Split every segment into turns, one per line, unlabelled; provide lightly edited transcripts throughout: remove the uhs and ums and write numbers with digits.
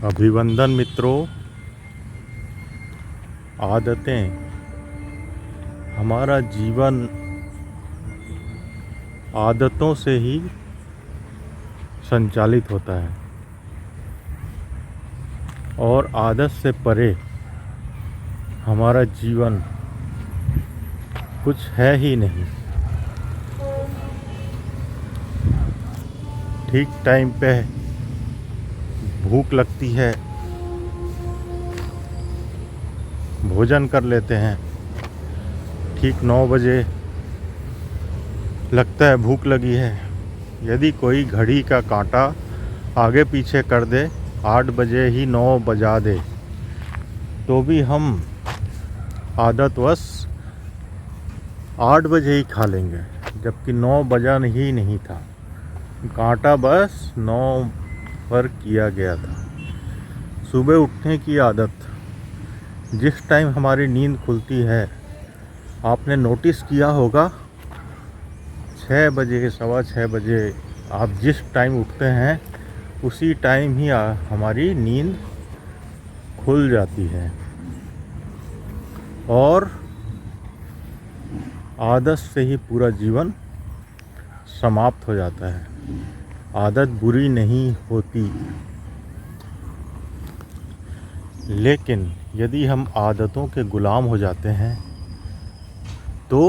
अभिवंदन मित्रों। आदतें, हमारा जीवन आदतों से ही संचालित होता है और आदत से परे हमारा जीवन कुछ है ही नहीं। ठीक टाइम पे भूख लगती है, भोजन कर लेते हैं। ठीक 9 बजे लगता है भूख लगी है। यदि कोई घड़ी का कांटा आगे पीछे कर दे, 8 बजे ही 9 बजा दे, तो भी हम आदतवश 8 बजे ही खा लेंगे, जबकि 9 बजा ही नहीं था। कांटा बस 9 पर किया गया था। सुबह उठने की आदत, जिस टाइम हमारी नींद खुलती है, आपने नोटिस किया होगा 6 बजे, 6:15 बजे आप जिस टाइम उठते हैं उसी टाइम ही हमारी नींद खुल जाती है। और आदत से ही पूरा जीवन समाप्त हो जाता है। आदत बुरी नहीं होती, लेकिन यदि हम आदतों के गुलाम हो जाते हैं तो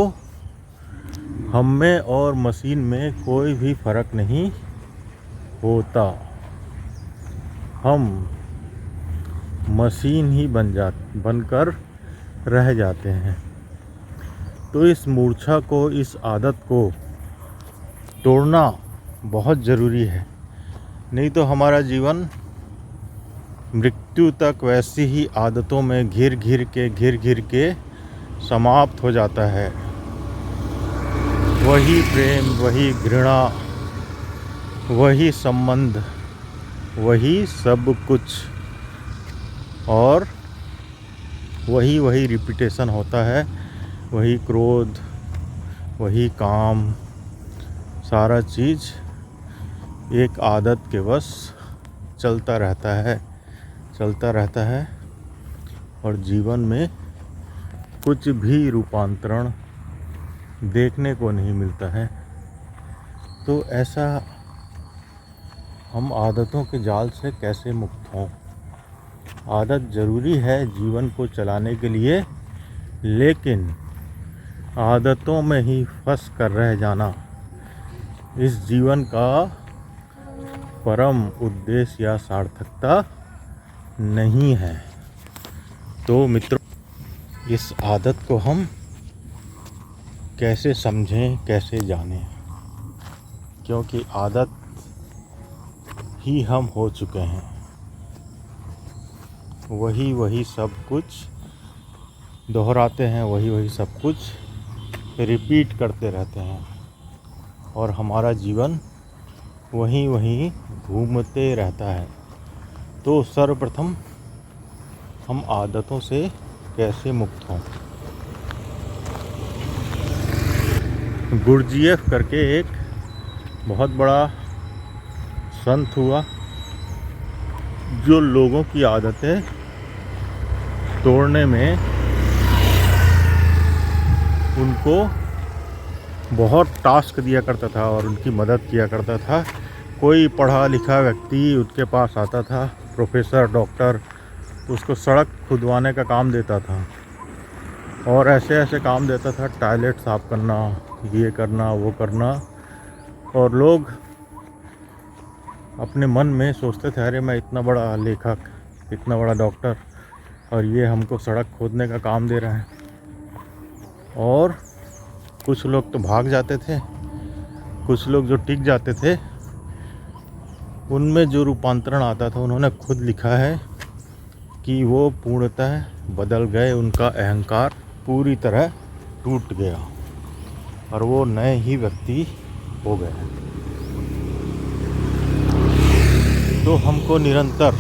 हम में और मशीन में कोई भी फ़र्क नहीं होता। हम मशीन ही बनकर रह जाते हैं। तो इस मूर्छा को, इस आदत को तोड़ना बहुत ज़रूरी है, नहीं तो हमारा जीवन मृत्यु तक वैसी ही आदतों में घिर घिर के समाप्त हो जाता है। वही प्रेम, वही घृणा, वही संबंध, वही सब कुछ, और वही रिपीटेशन होता है। वही क्रोध, वही काम, सारा चीज़ एक आदत के वश चलता रहता है और जीवन में कुछ भी रूपांतरण देखने को नहीं मिलता है। तो ऐसा हम आदतों के जाल से कैसे मुक्त हों? आदत ज़रूरी है जीवन को चलाने के लिए, लेकिन आदतों में ही फंस कर रह जाना इस जीवन का परम उद्देश्य या सार्थकता नहीं है। तो मित्रों, इस आदत को हम कैसे समझें, कैसे जानें? क्योंकि आदत ही हम हो चुके हैं। वही सब कुछ दोहराते हैं, वही सब कुछ रिपीट करते रहते हैं और हमारा जीवन वहीं घूमते रहता है। तो सर्वप्रथम हम आदतों से कैसे मुक्त हों? गुरजीएफ करके एक बहुत बड़ा संत हुआ, जो लोगों की आदतें तोड़ने में उनको बहुत टास्क दिया करता था और उनकी मदद किया करता था। कोई पढ़ा लिखा व्यक्ति उसके पास आता था, प्रोफेसर, डॉक्टर, उसको सड़क खुदवाने का काम देता था और ऐसे काम देता था, टॉयलेट साफ़ करना, ये करना, वो करना। और लोग अपने मन में सोचते थे, अरे मैं इतना बड़ा लेखक, इतना बड़ा डॉक्टर, और ये हमको सड़क खोदने का काम दे रहा है। और कुछ लोग तो भाग जाते थे, कुछ लोग जो टिक जाते थे, उनमें जो रूपांतरण आता था, उन्होंने खुद लिखा है कि वो पूर्णतः बदल गए। उनका अहंकार पूरी तरह टूट गया और वो नए ही व्यक्ति हो गए। तो हमको निरंतर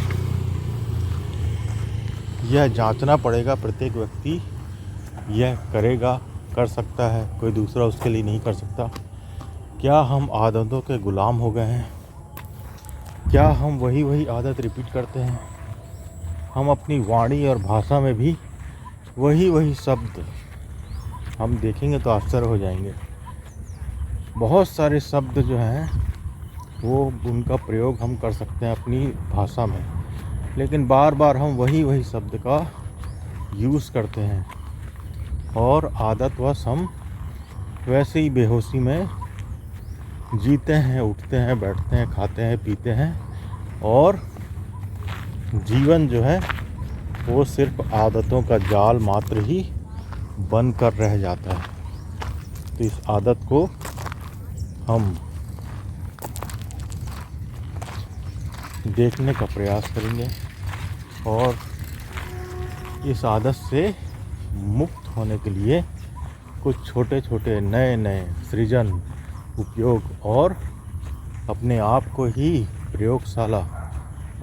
यह जांचना पड़ेगा, प्रत्येक व्यक्ति यह कर सकता है, कोई दूसरा उसके लिए नहीं कर सकता। क्या हम आदतों के गुलाम हो गए हैं? क्या हम वही आदत रिपीट करते हैं? हम अपनी वाणी और भाषा में भी वही शब्द हम देखेंगे तो आश्चर्य हो जाएंगे। बहुत सारे शब्द जो हैं वो उनका प्रयोग हम कर सकते हैं अपनी भाषा में, लेकिन बार बार हम वही शब्द का यूज़ करते हैं और आदतवश हम वैसे ही बेहोशी में जीते हैं, उठते हैं, बैठते हैं, खाते हैं, पीते हैं और जीवन जो है वो सिर्फ आदतों का जाल मात्र ही बन कर रह जाता है। तो इस आदत को हम देखने का प्रयास करेंगे और इस आदत से मुक्त होने के लिए कुछ छोटे छोटे नए सृजन, उपयोग और अपने आप को ही प्रयोगशाला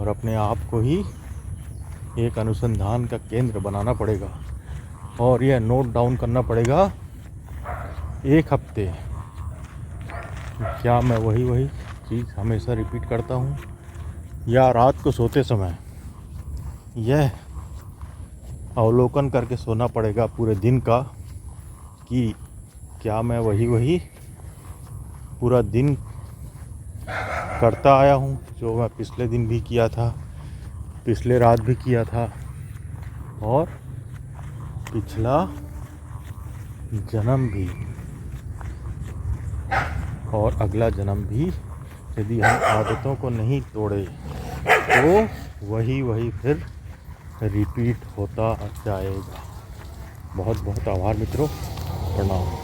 और अपने आप को ही एक अनुसंधान का केंद्र बनाना पड़ेगा और यह नोट डाउन करना पड़ेगा 1 हफ्ते। क्या मैं वही चीज़ हमेशा रिपीट करता हूँ, या रात को सोते समय यह अवलोकन करके सोना पड़ेगा पूरे दिन का कि क्या मैं वही पूरा दिन करता आया हूँ जो मैं पिछले दिन भी किया था, पिछले रात भी किया था और पिछला जन्म भी और अगला जन्म भी। यदि हम आदतों को नहीं तोड़े तो वही फिर रिपीट होता जाएगा। बहुत बहुत आभार मित्रों, प्रणाम।